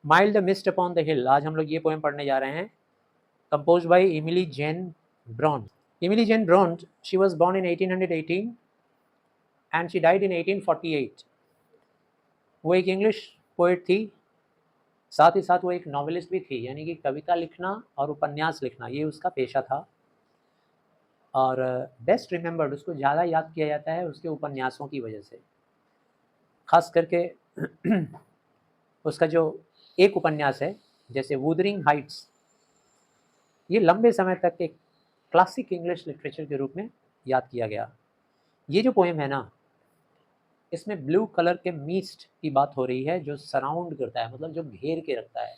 Mild the mist upon the hill, आज हम लोग ये पोएम पढ़ने जा रहे हैं, compose by Emily Jane Bronte. Emily Jane Bronte, she was born in 1818 and she died in 1848। वो एक इंग्लिश पोएट थी, साथ ही साथ वो एक नॉवेलिस्ट भी थी, यानी कि कविता लिखना और उपन्यास लिखना ये उसका पेशा था। और बेस्ट रिमेंबर्ड, उसको ज़्यादा याद किया जाता है उसके उपन्यासों की वजह से, खास करके उसका जो एक उपन्यास है जैसे वुदरिंग हाइट्स, ये लंबे समय तक एक क्लासिक इंग्लिश लिटरेचर के रूप में याद किया गया। ये जो पोएम है ना, इसमें ब्लू कलर के मीस्ट की बात हो रही है, जो सराउंड करता है, मतलब जो घेर के रखता है।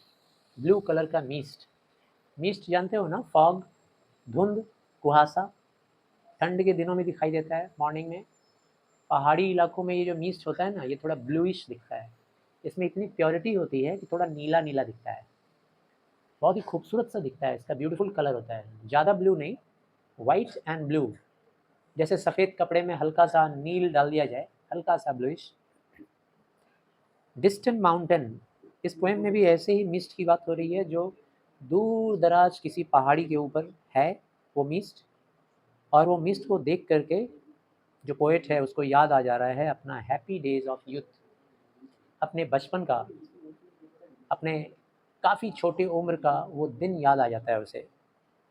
ब्लू कलर का मीस्ट, मीस्ट जानते हो ना, फॉग, धुंध, कुहासा, ठंड के दिनों में दिखाई देता है मॉर्निंग में। पहाड़ी इलाकों में ये जो मीस्ट होता है ना, ये थोड़ा ब्लूइश दिखता है, इसमें इतनी प्योरिटी होती है कि थोड़ा नीला नीला दिखता है, बहुत ही खूबसूरत सा दिखता है, इसका ब्यूटीफुल कलर होता है, ज़्यादा ब्लू नहीं, वाइट एंड ब्लू, जैसे सफ़ेद कपड़े में हल्का सा नील डाल दिया जाए, हल्का सा ब्लूइश। डिस्टेंट माउंटेन, इस पोएम में भी ऐसे ही मिस्ट की बात हो रही है, जो दूर दराज किसी पहाड़ी के ऊपर है वो मिस्ट, और वो मिस्ट को देख करके जो पोएट है उसको याद आ जा रहा है अपना हैप्पी डेज ऑफ यूथ, अपने बचपन का, अपने काफ़ी छोटी उम्र का वो दिन याद आ जाता है उसे,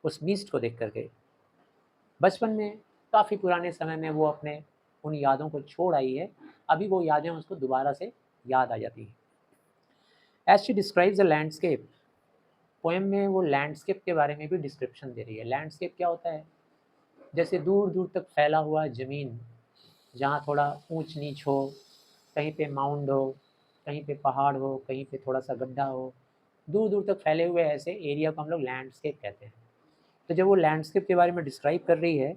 उस मिस्ट को देख करके। बचपन में काफ़ी पुराने समय में वो अपने उन यादों को छोड़ आई है, अभी वो यादें उसको दोबारा से याद आ जाती हैं। As she describes the landscape, poem में वो लैंडस्केप के बारे में भी डिस्क्रिप्शन दे रही है। लैंडस्केप क्या होता है, जैसे दूर दूर तक फैला हुआ ज़मीन, जहाँ थोड़ा ऊंच नीच हो, कहीं पे माउंड हो, कहीं पे पहाड़ हो, कहीं पे थोड़ा सा गड्ढा हो, दूर दूर तक फैले हुए ऐसे एरिया को हम लोग लैंडस्केप कहते हैं। तो जब वो लैंडस्केप के बारे में डिस्क्राइब कर रही है,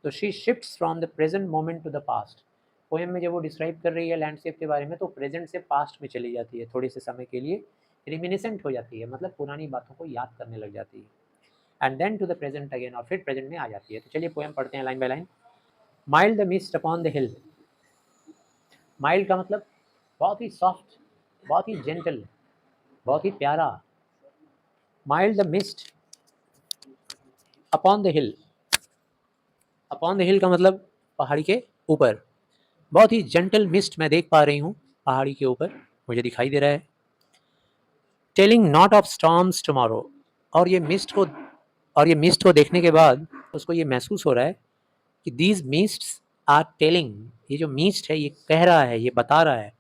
तो she shifts from the present moment to the past. Poem में जब वो डिस्क्राइब कर रही है लैंडस्केप के बारे में, तो प्रेजेंट से पास्ट में चली जाती है, थोड़े से समय के लिए रिमिनिसेंट हो जाती है, मतलब पुरानी बातों को याद करने लग जाती है, and then to the present again, और फिर प्रेजेंट में आ जाती है। तो चलिए पोएम पढ़ते हैं line by line. Mild the mist upon the hill, mild का मतलब बहुत ही सॉफ्ट, बहुत ही जेंटल, बहुत ही प्यारा। Mild the mist upon the hill, upon the हिल का मतलब पहाड़ी के ऊपर, बहुत ही जेंटल मिस्ट मैं देख पा रही हूँ पहाड़ी के ऊपर, मुझे दिखाई दे रहा है। Telling not of storms tomorrow, और ये मिस्ट को देखने के बाद उसको ये महसूस हो रहा है कि दीज मिस्ट्स आर टेलिंग, ये जो मिस्ट है ये कह रहा है, ये बता रहा है,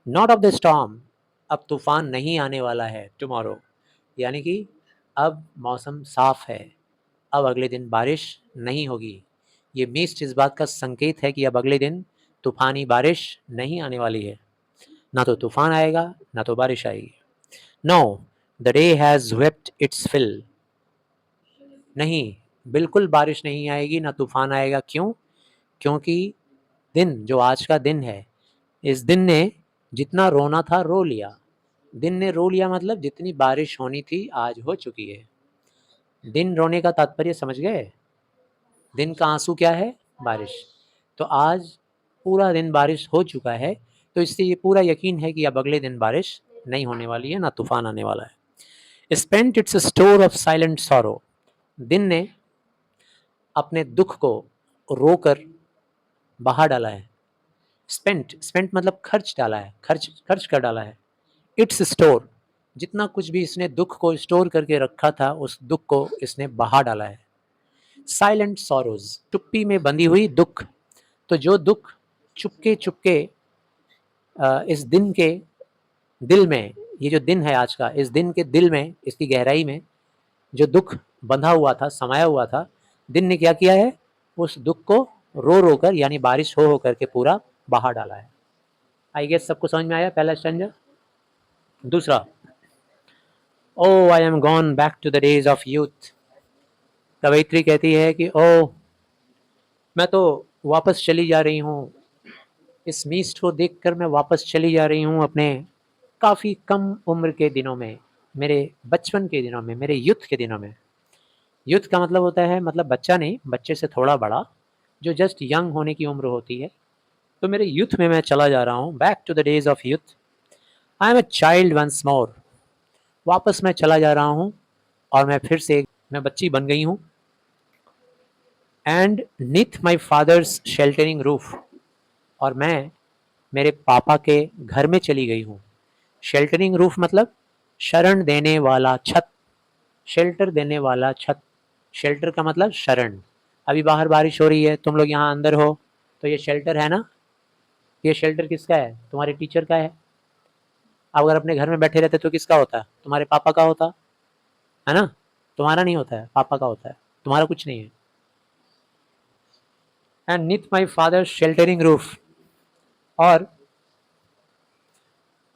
नॉट ऑफ द स्टॉर्म, अब तूफान नहीं आने वाला है टुमारो, यानी कि अब मौसम साफ है, अब अगले दिन बारिश नहीं होगी। ये मिस्ट इस बात का संकेत है कि अब अगले दिन तूफानी बारिश नहीं आने वाली है, ना तो तूफान आएगा ना तो बारिश आएगी। No, the day has wept its fill, नहीं, बिल्कुल बारिश नहीं आएगी ना तूफान आएगा। क्यों? क्योंकि दिन, जो आज का दिन है, इस दिन ने जितना रोना था रो लिया। दिन ने रो लिया मतलब जितनी बारिश होनी थी आज हो चुकी है। दिन रोने का तात्पर्य समझ गए? दिन का आंसू क्या है? बारिश। तो आज पूरा दिन बारिश हो चुका है, तो इससे ये पूरा यकीन है कि अब अगले दिन बारिश नहीं होने वाली है, ना तूफान आने वाला है। Spent it's store of silent sorrow, दिन ने अपने दुख को रोकर बहा डाला है। स्पेंट मतलब खर्च डाला है, खर्च कर डाला है। इट्स स्टोर, जितना कुछ भी इसने दुख को स्टोर करके रखा था, उस दुख को इसने बहा डाला है। साइलेंट सॉरोज, चुप्पी में बंधी हुई दुख, तो जो दुख चुपके चुपके इस दिन के दिल में, ये जो दिन है आज का, इस दिन के दिल में, इसकी गहराई में जो दुख बंधा हुआ था, समाया हुआ था, दिन ने क्या किया है? उस दुख को रो रो कर, यानी बारिश हो करके पूरा बहा डाला है। आई गेस सबको समझ में आया पहला स्टैंजा। दूसरा, O I am gone back to the days of youth, कवयित्री कहती है कि ओ, मैं तो वापस चली जा रही हूँ, इस मीस्ट को देखकर मैं वापस चली जा रही हूँ अपने काफ़ी कम उम्र के दिनों में, मेरे बचपन के दिनों में, मेरे यूथ के दिनों में। यूथ का मतलब होता है, मतलब बच्चा नहीं, बच्चे से थोड़ा बड़ा, जो जस्ट यंग होने की उम्र होती है। तो मेरे यूथ में मैं चला जा रहा हूँ, back to the days of youth. I am a child once more, वापस मैं चला जा रहा हूँ और मैं फिर से मैं बच्ची बन गई हूँ। And neath my father's sheltering roof, और मैं मेरे पापा के घर में चली गई हूँ। शेल्टरिंग रूफ मतलब शरण देने वाला छत, शेल्टर देने वाला छत। शेल्टर का मतलब शरण। अभी बाहर बारिश हो रही है, तुम लोग यहाँ अंदर हो, तो ये शेल्टर है ना। ये शेल्टर किसका है? तुम्हारे टीचर का है। अगर अपने घर में बैठे रहते तो किसका होता? तुम्हारे पापा का होता है ना। तुम्हारा नहीं होता है, पापा का होता है, तुम्हारा कुछ नहीं है। And neath my father sheltering roof, और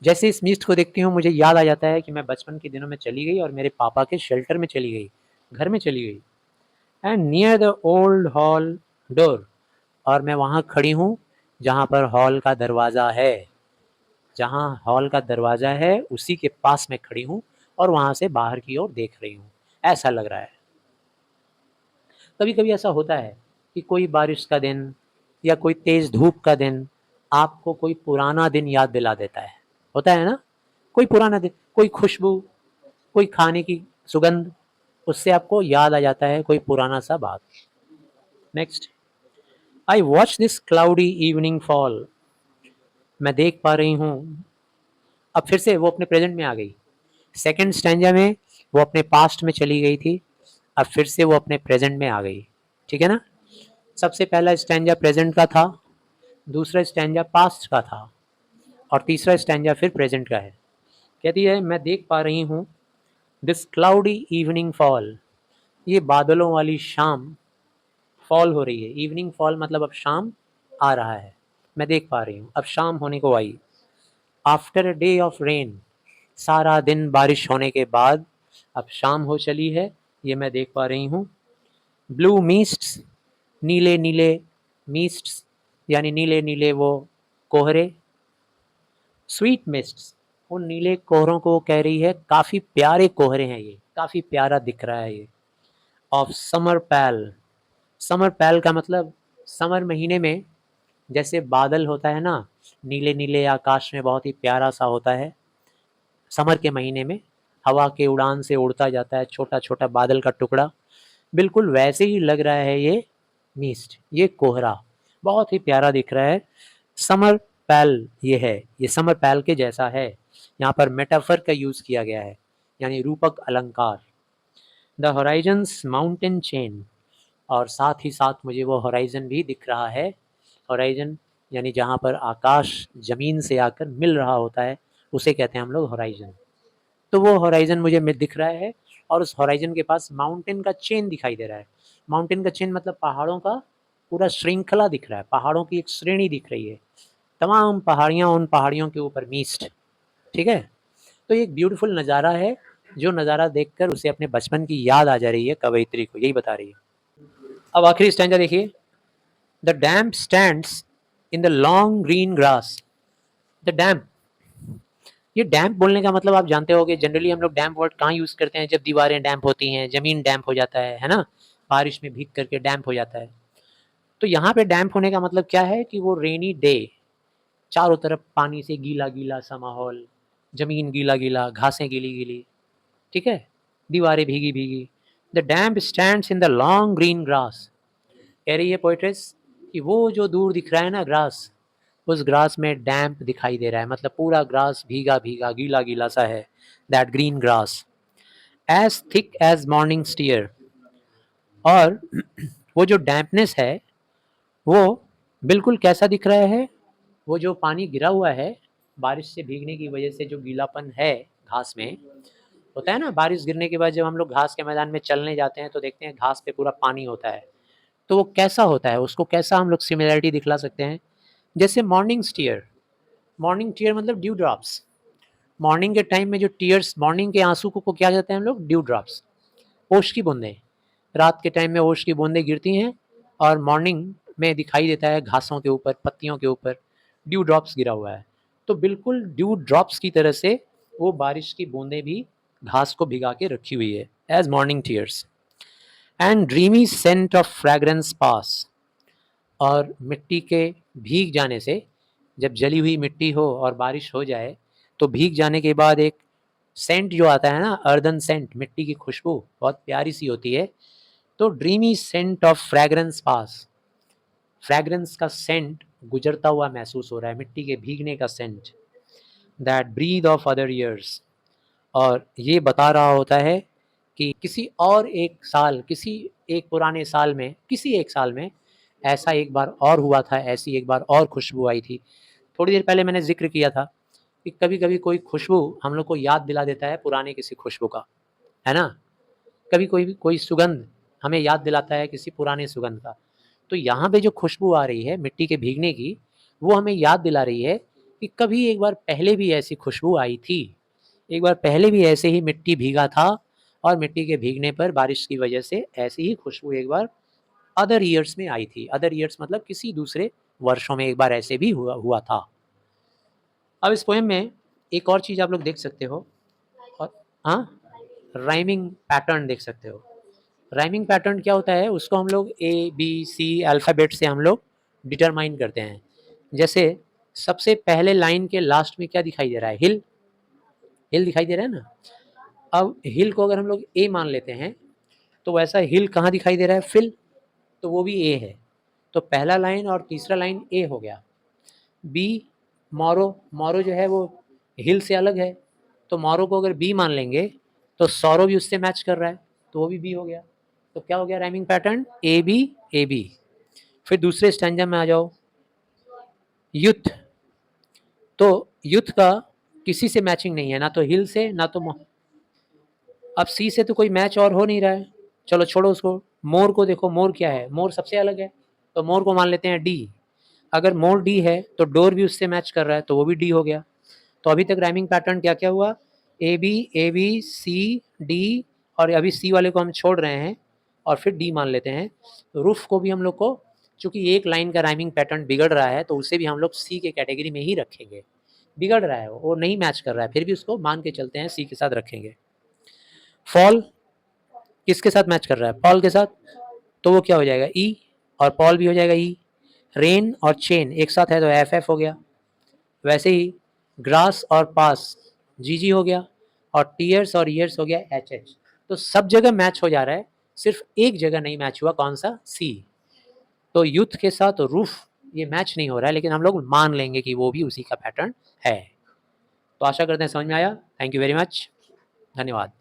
जैसे इस मिस्ट को देखती हूँ मुझे याद आ जाता है कि मैं बचपन के दिनों में चली गई और मेरे पापा के शेल्टर में चली गई, घर में चली गई। And near the old hall door, और मैं वहाँ खड़ी हूँ जहाँ पर हॉल का दरवाज़ा है। जहाँ हॉल का दरवाज़ा है उसी के पास मैं खड़ी हूँ और वहाँ से बाहर की ओर देख रही हूँ, ऐसा लग रहा है। कभी कभी ऐसा होता है कि कोई बारिश का दिन या कोई तेज़ धूप का दिन आपको कोई पुराना दिन याद दिला देता है। होता है ना, कोई पुराना दिन, कोई खुशबू, कोई खाने की सुगंध, उससे आपको याद आ जाता है कोई पुराना सा बात। Next, I watch this cloudy evening fall, मैं देख पा रही हूँ। अब फिर से वो अपने प्रेजेंट में आ गई। सेकंड स्टैंजा में वो अपने पास्ट में चली गई थी, अब फिर से वो अपने प्रेजेंट में आ गई। ठीक है ना। सबसे पहला स्टैंजा प्रेजेंट का था, दूसरा स्टैंजा पास्ट का था, और तीसरा स्टैंजा फिर प्रेजेंट का है। कहती है मैं देख पा रही हूँ दिस क्लाउडी इवनिंग फॉल, ये बादलों वाली शाम फॉल हो रही है। इवनिंग फॉल मतलब अब शाम आ रहा है, मैं देख पा रही हूँ अब शाम होने को आई। After a day of rain, सारा दिन बारिश होने के बाद अब शाम हो चली है, ये मैं देख पा रही हूँ। ब्लू मिस्ट्स, नीले नीले मिस्ट्स, यानी नीले नीले वो कोहरे। स्वीट मिस्ट्स, उन नीले कोहरों को कह रही है काफ़ी प्यारे कोहरे हैं, ये काफ़ी प्यारा दिख रहा है ये। ऑफ समर पैल, समर पैल का मतलब समर महीने में जैसे बादल होता है ना, नीले नीले आकाश में बहुत ही प्यारा सा होता है। समर के महीने में हवा के उड़ान से उड़ता जाता है छोटा छोटा बादल का टुकड़ा, बिल्कुल वैसे ही लग रहा है ये मिस्ट, ये कोहरा बहुत ही प्यारा दिख रहा है। समर पैल ये है, ये समर पैल के जैसा है। यहाँ पर मेटाफर का यूज़ किया गया है, यानी रूपक अलंकार। द होराइजन्स माउंटेन चेन, और साथ ही साथ मुझे वो होराइजन भी दिख रहा है। होराइजन यानी जहाँ पर आकाश ज़मीन से आकर मिल रहा होता है उसे कहते हैं हम लोग होराइजन। तो वो होराइजन मुझे दिख रहा है, और उस होराइजन के पास माउंटेन का चेन दिखाई दे रहा है। माउंटेन का चेन मतलब पहाड़ों का पूरा श्रृंखला दिख रहा है, पहाड़ों की एक श्रेणी दिख रही है, तमाम पहाड़ियाँ, उन पहाड़ियों के ऊपर मिस्ट। ठीक है। तो ये एक ब्यूटीफुल नज़ारा है, जो नज़ारा देखकर उसे अपने बचपन की याद आ जा रही है, कवयित्री को यही बता रही है। अब आखिरी स्टैंजा देखिए, the damp stands in the long green grass. The damp, ये डैम्प बोलने का मतलब आप जानते होंगे, जनरली हम लोग डैम्प वर्ड कहाँ यूज़ करते हैं? जब दीवारें डैम्प होती हैं, ज़मीन डैम्प हो जाता है ना, बारिश में भीग करके डैम्प हो जाता है। तो यहाँ पे डैम्प होने का मतलब क्या है कि वो रेनी डे, चारों तरफ पानी से गीला गीला सा माहौल, ज़मीन गीला गीला, घासें गीली गीली, ठीक है, दीवारें भीगी भीगी। The damp stands in the long green grass, कह रही है पोइट्रेस कि वो जो दूर दिख रहा है ना ग्रास, उस ग्रास में डैम्प दिखाई दे रहा है, मतलब पूरा ग्रास भीगा भीगा गीला गीला सा है। That green grass as thick as morning steer, और वो जो डैम्पनेस है वो बिल्कुल कैसा दिख रहा है? वो जो पानी गिरा हुआ है बारिश से भीगने की वजह से, जो गीलापन है घास में, होता है ना, बारिश गिरने के बाद जब हम लोग घास के मैदान में चलने जाते हैं तो देखते हैं घास पे पूरा पानी होता है। तो वो कैसा होता है, उसको कैसा हम लोग सिमिलरिटी दिखला सकते हैं? जैसे मॉर्निंग स्टीयर, मॉर्निंग टीयर मतलब ड्यू ड्रॉप्स। मॉर्निंग के टाइम में जो टीयर्स, मॉर्निंग के आंसू को क्या कहते हैं हम लोग? ड्यू ड्रॉप्स, ओश की बूंदें। रात के टाइम में ओश की बूंदें गिरती हैं और मॉर्निंग में दिखाई देता है घासों के ऊपर, पत्तियों के ऊपर ड्यू ड्रॉप्स गिरा हुआ है। तो बिल्कुल ड्यू ड्रॉप्स की तरह से वो बारिश की बूंदें भी घास को भिगा के रखी हुई है, as morning tears. And dreamy scent of fragrance pass, और मिट्टी के भीग जाने से, जब जली हुई मिट्टी हो और बारिश हो जाए तो भीग जाने के बाद एक सेंट जो आता है ना, अर्दन सेंट, मिट्टी की खुशबू बहुत प्यारी सी होती है। तो dreamy scent of fragrance pass, fragrance का सेंट गुजरता हुआ महसूस हो रहा है, मिट्टी के भीगने का scent. That breath of other years, और ये बता रहा होता है कि किसी और एक साल, किसी एक पुराने साल में, किसी एक साल में ऐसा एक बार और हुआ था, ऐसी एक बार और खुशबू आई थी। थोड़ी देर पहले मैंने ज़िक्र किया था कि कभी-कभी कोई खुशबू हम लोग को याद दिला देता है पुराने किसी खुशबू का, है ना? कभी कोई सुगंध हमें याद दिलाता है किसी पुराने सुगंध का। तो यहाँ पे जो खुशबू आ रही है मिट्टी के भीगने की, वो हमें याद दिला रही है कि कभी एक बार पहले भी ऐसी खुशबू आई थी। एक बार पहले भी ऐसे ही मिट्टी भीगा था और मिट्टी के भीगने पर बारिश की वजह से ऐसी ही खुशबू एक बार अदर ईयर्स में आई थी। अदर ईयर्स मतलब किसी दूसरे वर्षों में एक बार ऐसे भी हुआ था। अब इस पोएम में एक और चीज़ आप लोग देख सकते हो, और हाँ, राइमिंग पैटर्न देख सकते हो। राइमिंग पैटर्न क्या होता है, उसको हम लोग ए बी सी अल्फ़ाबेट से हम लोग डिटरमाइन करते हैं। जैसे सबसे पहले लाइन के लास्ट में क्या दिखाई दे रहा है, हिल, हिल दिखाई दे रहा है ना। अब हिल को अगर हम लोग ए मान लेते हैं तो वैसा हिल कहाँ दिखाई दे रहा है, फिल, तो वो भी ए है। तो पहला लाइन और तीसरा लाइन ए हो गया। बी, मोरो, मोरो जो है वो हिल से अलग है, तो मोरो को अगर बी मान लेंगे तो सौरो भी उससे मैच कर रहा है, तो वो भी बी हो गया। तो क्या हो गया rhyming pattern, A B A B. फिर दूसरे स्टैंजा में आ जाओ, युथ, तो युथ का किसी से मैचिंग नहीं है, ना तो हिल से ना तो अब सी से तो कोई मैच और हो नहीं रहा है, चलो छोड़ो उसको। मोर को देखो, मोर क्या है, मोर सबसे अलग है, तो मोर को मान लेते हैं डी। अगर मोर डी है तो डोर भी उससे मैच कर रहा है, तो वो भी डी हो गया। तो अभी तक राइमिंग पैटर्न क्या क्या हुआ, ए बी सी डी, और अभी सी वाले को हम छोड़ रहे हैं और फिर डी मान लेते हैं। रूफ को भी हम लोग को, चूंकि एक लाइन का राइमिंग पैटर्न बिगड़ रहा है, तो उसे भी हम लोग सी के कैटेगरी में ही रखेंगे। बिगड़ रहा है वो नहीं मैच कर रहा है, फिर भी उसको मान के चलते हैं, सी के साथ रखेंगे। फॉल किसके साथ मैच कर रहा है, पॉल के साथ, तो वो क्या हो जाएगा ई, और पॉल भी हो जाएगा ई। रेन और चेन एक साथ है तो एफ एफ हो गया। वैसे ही ग्रास और पास जी जी हो गया, और टीयर्स और ईयर्स हो गया एच एच। तो सब जगह मैच हो जा रहा है, सिर्फ एक जगह नहीं मैच हुआ, कौन सा, सी। तो यूथ के साथ रूफ ये मैच नहीं हो रहा है, लेकिन हम लोग मान लेंगे कि वो भी उसी का पैटर्न है। तो आशा करते हैं समझ में आया। थैंक यू वेरी मच, धन्यवाद।